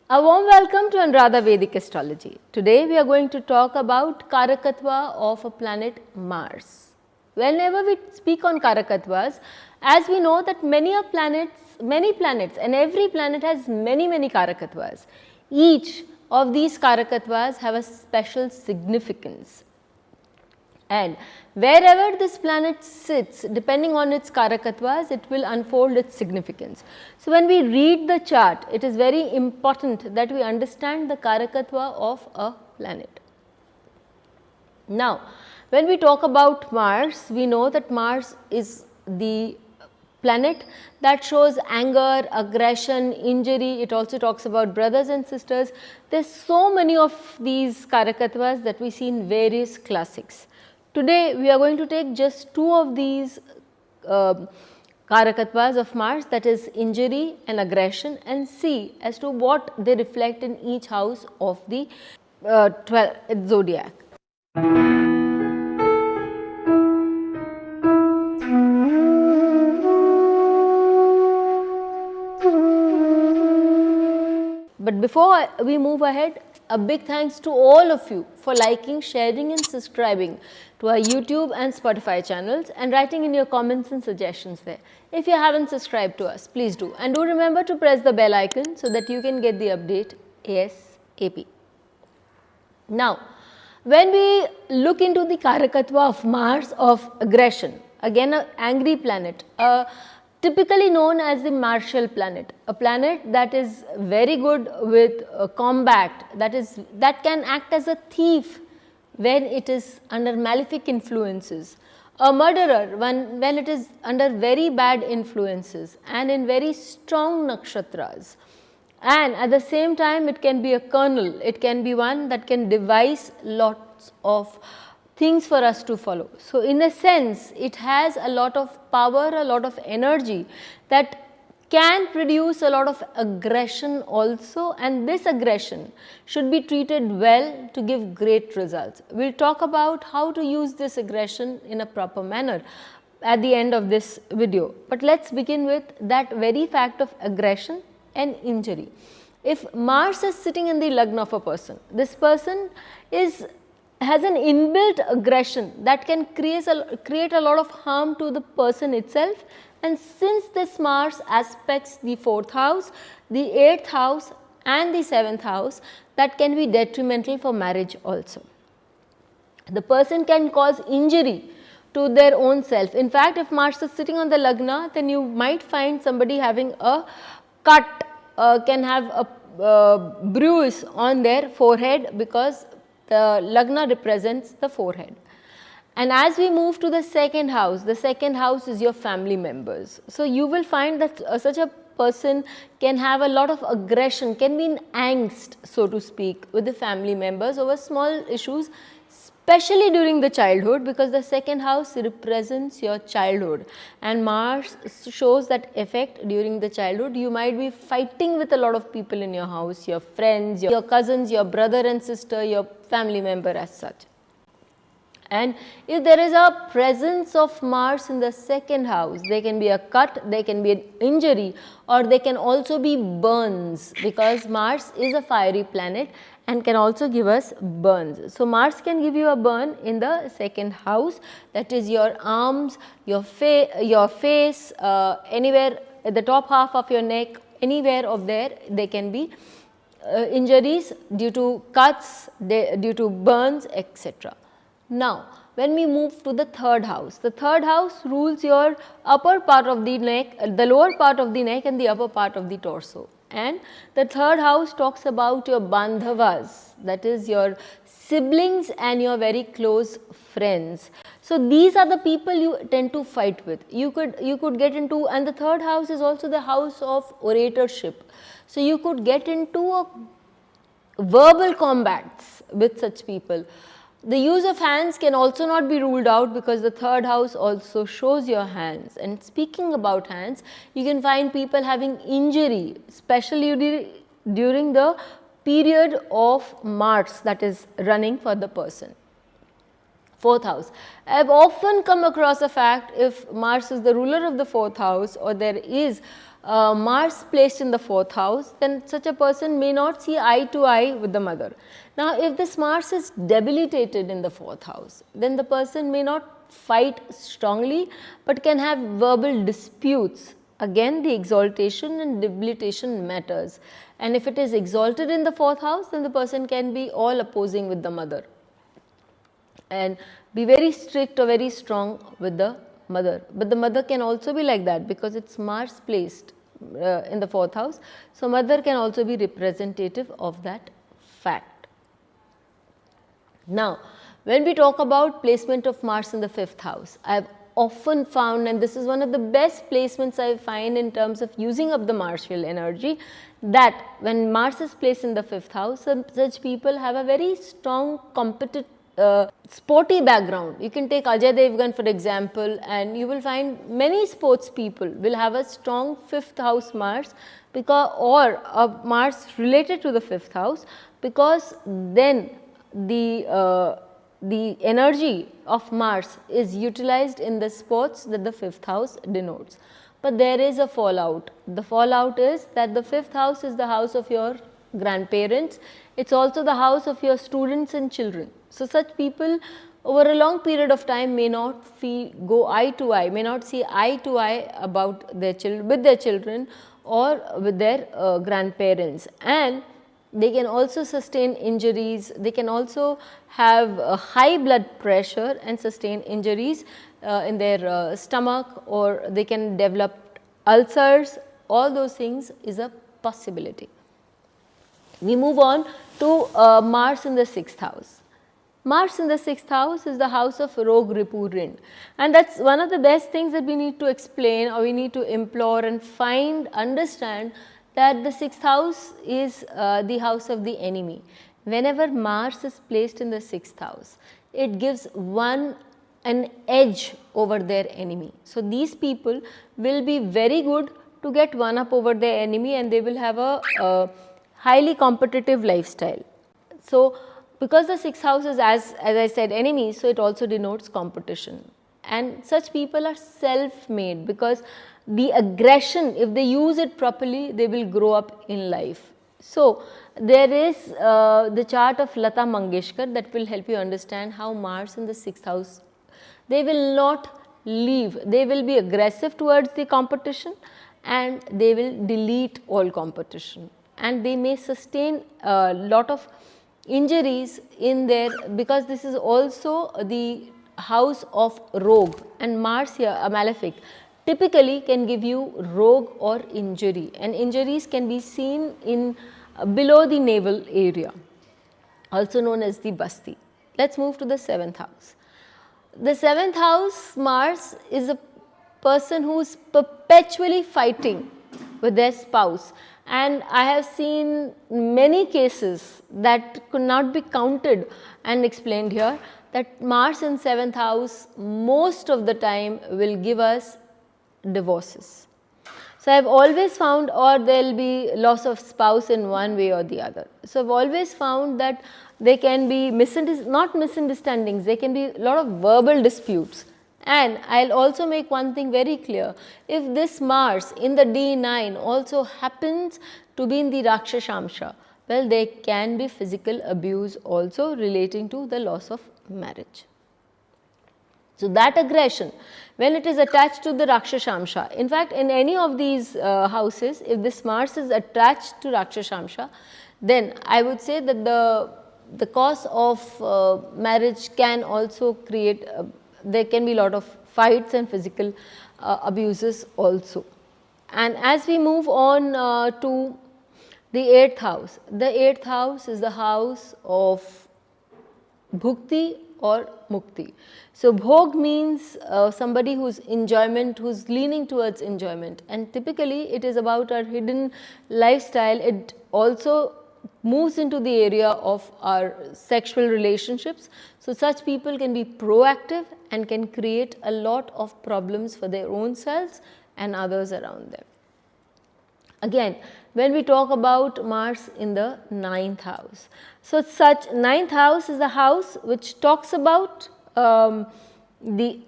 A warm welcome to Anuradha Vedic Astrology. Today we are going to talk about Karakatva of a planet Mars. Whenever we speak on Karakatvas, as we know that many planets and every planet has many Karakatvas. Each of these Karakatvas have a special significance. And wherever this planet sits, depending on its Karakatvas, it will unfold its significance. So, when we read the chart, it is very important that we understand the Karakatva of a planet. Now, when we talk about Mars, we know that Mars is the planet that shows anger, aggression, injury. It also talks about brothers and sisters. There are so many of these Karakatvas that we see in various classics. Today, we are going to take just two of these Karakatvas of Mars, that is injury and aggression, and see as to what they reflect in each house of the 12th zodiac. But before we move ahead, a big thanks to all of you for liking, sharing and subscribing to our YouTube and Spotify channels and writing in your comments and suggestions there. If you haven't subscribed to us, please do, and do remember to press the bell icon so that you can get the update ASAP. Now, when we look into the Karakatva of Mars of aggression, again an angry planet, typically known as the martial planet, a planet that is very good with combat, that can act as a thief when it is under malefic influences, a murderer when it is under very bad influences and in very strong nakshatras, and at the same time it can be a colonel, it can be one that can devise lots of things for us to follow. So, in a sense it has a lot of power, a lot of energy that can produce a lot of aggression also, and this aggression should be treated well to give great results. We will talk about how to use this aggression in a proper manner at the end of this video. But let us begin with that very fact of aggression and injury. If Mars is sitting in the Lagna of a person, this person has an inbuilt aggression that can create a lot of harm to the person itself, and since this Mars aspects the 4th house, the 8th house and the 7th house, that can be detrimental for marriage also. The person can cause injury to their own self. In fact, if Mars is sitting on the Lagna, then you might find somebody having a cut, can have a bruise on their forehead, because the Lagna represents the forehead. And as we move to the 2nd house is your family members. So, you will find that such a person can have a lot of aggression, can be in angst, so to speak, with the family members over small issues, especially during the childhood, because the 2nd house represents your childhood and Mars shows that effect during the childhood. You might be fighting with a lot of people in your house, your friends, your cousins, your brother and sister, your family member as such. And if there is a presence of Mars in the 2nd house, there can be a cut, there can be an injury, or there can also be burns, because Mars is a fiery planet and can also give us burns. So, Mars can give you a burn in the 2nd house, that is your arms, your face, anywhere at the top half of your neck, anywhere of there can be injuries due to cuts, due to burns, etc. Now, when we move to the 3rd house rules your upper part of the neck, the lower part of the neck and the upper part of the torso. And the 3rd house talks about your bandhavas, that is your siblings and your very close friends. So, these are the people you tend to fight with. You could get into, and the 3rd house is also the house of oratorship. So, you could get into verbal combats with such people. The use of hands can also not be ruled out, because the 3rd house also shows your hands. And speaking about hands, you can find people having injury, especially during the period of Mars that is running for the person. 4th house. I have often come across a fact, if Mars is the ruler of the 4th house, or there is Mars placed in the 4th house, then such a person may not see eye to eye with the mother. Now, if this Mars is debilitated in the 4th house, then the person may not fight strongly, but can have verbal disputes. Again, the exaltation and debilitation matters, and if it is exalted in the 4th house, then the person can be all opposing with the mother and be very strict or very strong with the mother. But the mother can also be like that because it's Mars placed in the 4th house. So, mother can also be representative of that fact. Now, when we talk about placement of Mars in the 5th house, I have often found, and this is one of the best placements I find in terms of using up the Martial energy, that when Mars is placed in the 5th house, such people have a very strong competitive sporty background. You can take Ajay Devgan for example, and you will find many sports people will have a strong 5th house Mars because, or a Mars related to the 5th house, because then the energy of Mars is utilized in the sports that the 5th house denotes. But there is a fallout. The fallout is that the 5th house is the house of your grandparents. It is also the house of your students and children. So, such people over a long period of time may not go eye to eye, may not see eye to eye about their children, with their children or with their grandparents, and they can also sustain injuries. They can also have high blood pressure and sustain injuries in their stomach, or they can develop ulcers. All those things is a possibility. We move on to Mars in the 6th house. Mars in the 6th house is the house of Rog, Ripu, Rind, and that is one of the best things that we need to explain, or we need to implore and understand that the 6th house is the house of the enemy. Whenever Mars is placed in the 6th house, it gives an edge over their enemy. So, these people will be very good to get one up over their enemy, and they will have a highly competitive lifestyle. So, because the 6th house is as I said enemy, so it also denotes competition, and such people are self-made because the aggression, if they use it properly, they will grow up in life. So, there is the chart of Lata Mangeshkar that will help you understand how Mars in the 6th house, they will not leave, they will be aggressive towards the competition, and they will delete all competition, and they may sustain a lot of injuries in there, because this is also the house of rogue, and Mars here, a malefic, typically can give you rogue or injury, and injuries can be seen in below the navel area, also known as the basti. Let us move to the 7th house. The 7th house Mars is a person who is perpetually fighting with their spouse, and I have seen many cases that could not be counted and explained here, that Mars in 7th house most of the time will give us divorces. So, I have always found, or there will be loss of spouse in one way or the other. So, I have always found that there can be not misunderstandings, there can be a lot of verbal disputes. And I will also make one thing very clear, if this Mars in the D9 also happens to be in the Rakshashamsha, well, there can be physical abuse also relating to the loss of marriage. So, that aggression, when it is attached to the Rakshashamsha, in fact, in any of these houses, if this Mars is attached to Rakshashamsha, then I would say that the cause of marriage can also create there can be a lot of fights and physical abuses also. And as we move on to the 8th house, the 8th house is the house of bhukti or mukti. So, bhog means somebody whose enjoyment, who's leaning towards enjoyment, and typically it is about our hidden lifestyle. It also moves into the area of our sexual relationships. So, such people can be proactive and can create a lot of problems for their own selves and others around them. Again, when we talk about Mars in the 9th house, so such 9th house is the house which talks about the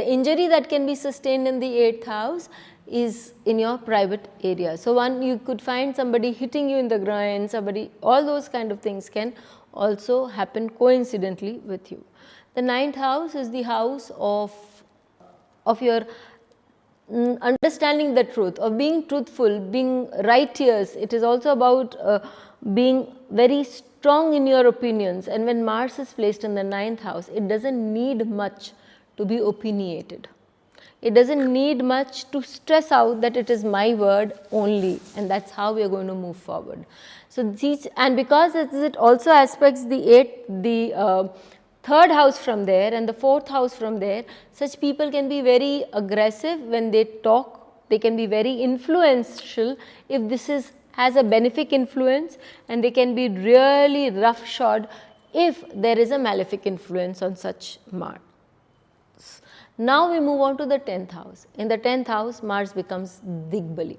injury that can be sustained in the 8th house is in your private area. So, you could find somebody hitting you in the groin, all those kind of things can also happen coincidentally with you. The 9th house is the house of your understanding the truth, of being truthful, being righteous. It is also about being very strong in your opinions, and when Mars is placed in the 9th house, it does not need much to be opinionated. It does not need much to stress out that it is my word only, and that is how we are going to move forward. So, and because it also aspects the 3rd house from there and the 4th house from there, such people can be very aggressive when they talk, they can be very influential if this has a benefic influence, and they can be really roughshod if there is a malefic influence on such Mars. Now we move on to the 10th house. In the 10th house, Mars becomes Digbali.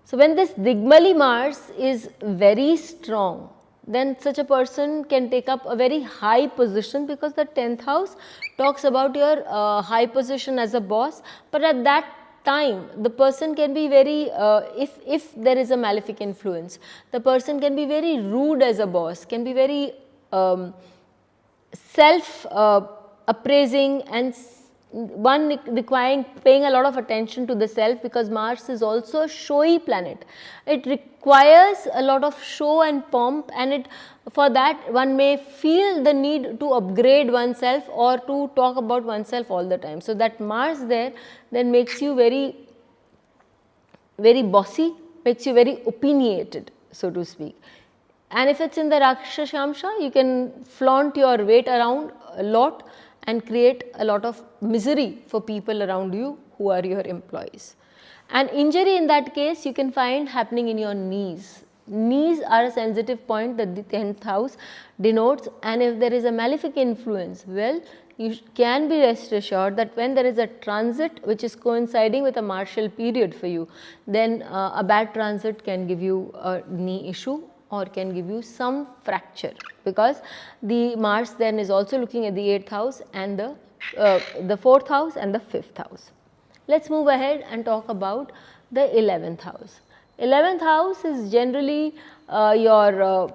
So, when this Digbali Mars is very strong, then such a person can take up a very high position, because the 10th house talks about your high position as a boss, but at that time the person can be very, if there is a malefic influence, the person can be very rude as a boss, can be very self appraising, and one requiring paying a lot of attention to the self, because Mars is also a showy planet. It requires a lot of show and pomp, and for that one may feel the need to upgrade oneself or to talk about oneself all the time. So, that Mars there then makes you very bossy, makes you very opinionated, so to speak. And if it is in the Rakshashamsha, you can flaunt your weight around a lot and create a lot of misery for people around you who are your employees. An injury in that case you can find happening in your knees. Knees are a sensitive point that the 10th house denotes, and if there is a malefic influence, well, you can be rest assured that when there is a transit which is coinciding with a martial period for you, then a bad transit can give you a knee issue or can give you some fracture, because the Mars then is also looking at the 8th house and the 4th house and the 5th house. Let us move ahead and talk about the 11th house. 11th house is generally your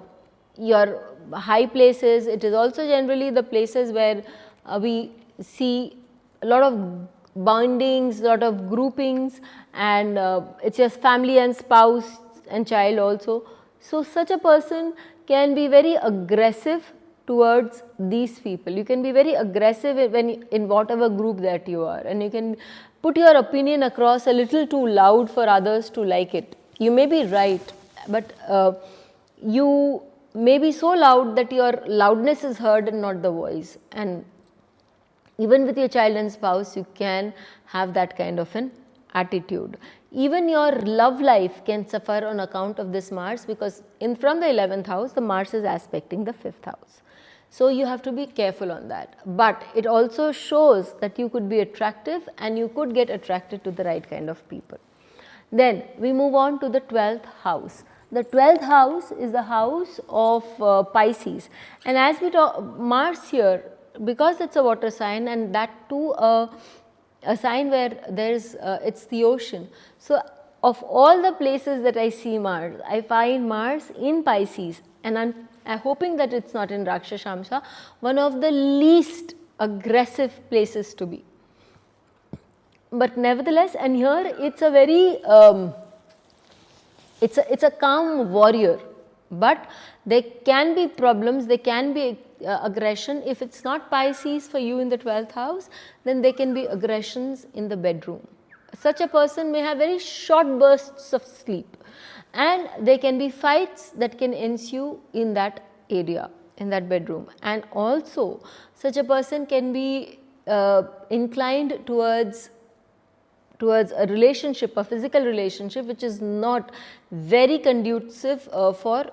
high places. It is also generally the places where we see a lot of bondings, lot of groupings, and it is your family and spouse and child also. So, such a person can be very aggressive towards these people. You can be very aggressive in whatever group that you are, and you can put your opinion across a little too loud for others to like it. You may be right, but you may be so loud that your loudness is heard and not the voice, and even with your child and spouse you can have that kind of an attitude. Even your love life can suffer on account of this Mars, because from the 11th house the Mars is aspecting the 5th house. So, you have to be careful on that, but it also shows that you could be attractive and you could get attracted to the right kind of people. Then we move on to the 12th house. The 12th house is the house of Pisces, and as we talk Mars here, because it is a water sign and that too a sign where there is it's the ocean. So, of all the places that I see Mars, I find Mars in Pisces, and I'm hoping that it's not in Rakshashamsha, one of the least aggressive places to be. But nevertheless, and here it's a very it's a calm warrior, but there can be problems, there can be aggression. If it's not Pisces for you in the 12th house, then there can be aggressions in the bedroom. Such a person may have very short bursts of sleep, and there can be fights that can ensue in that area, in that bedroom. And also such a person can be inclined towards a relationship, a physical relationship, which is not very conducive for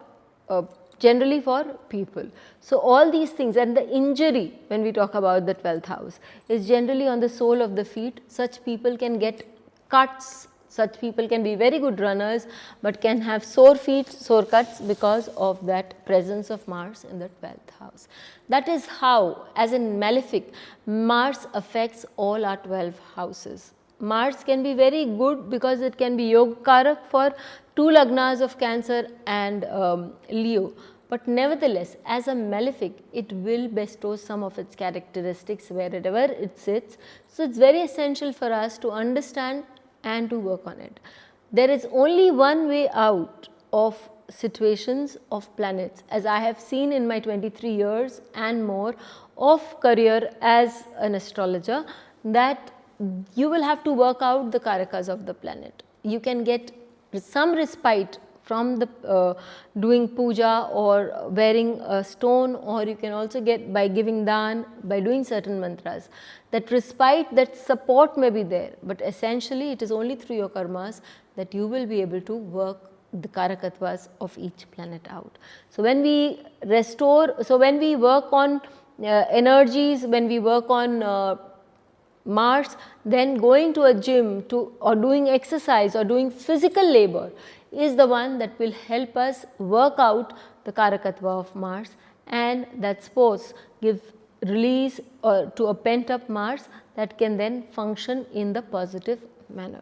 generally for people. So, all these things, and the injury when we talk about the 12th house is generally on the sole of the feet. Such people can get cuts, such people can be very good runners, but can have sore feet, sore cuts because of that presence of Mars in the 12th house. That is how, as in Malefic, Mars affects all our 12 houses. Mars can be very good because it can be Yog Karak for two lagnas of Cancer and Leo. But nevertheless, as a malefic, it will bestow some of its characteristics wherever it sits. So, it's very essential for us to understand and to work on it. There is only one way out of situations of planets, as I have seen in my 23 years and more of career as an astrologer, that you will have to work out the karakas of the planet. You can get some respite from the doing puja or wearing a stone, or you can also get by giving dan, by doing certain mantras. That respite, that support may be there, but essentially it is only through your karmas that you will be able to work the karakatvas of each planet out. So, when we restore, so when we work on energies, when we work on Mars, then going to a gym or doing exercise or doing physical labor is the one that will help us work out the karakatva of Mars, and that sports give release to a pent up Mars that can then function in the positive manner.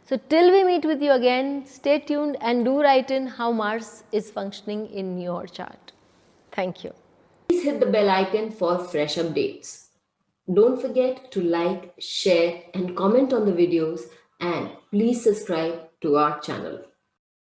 So, till we meet with you again, stay tuned and do write in how Mars is functioning in your chart. Thank you. Please hit the bell icon for fresh updates. Don't forget to like, share and comment on the videos, and please subscribe to our channel.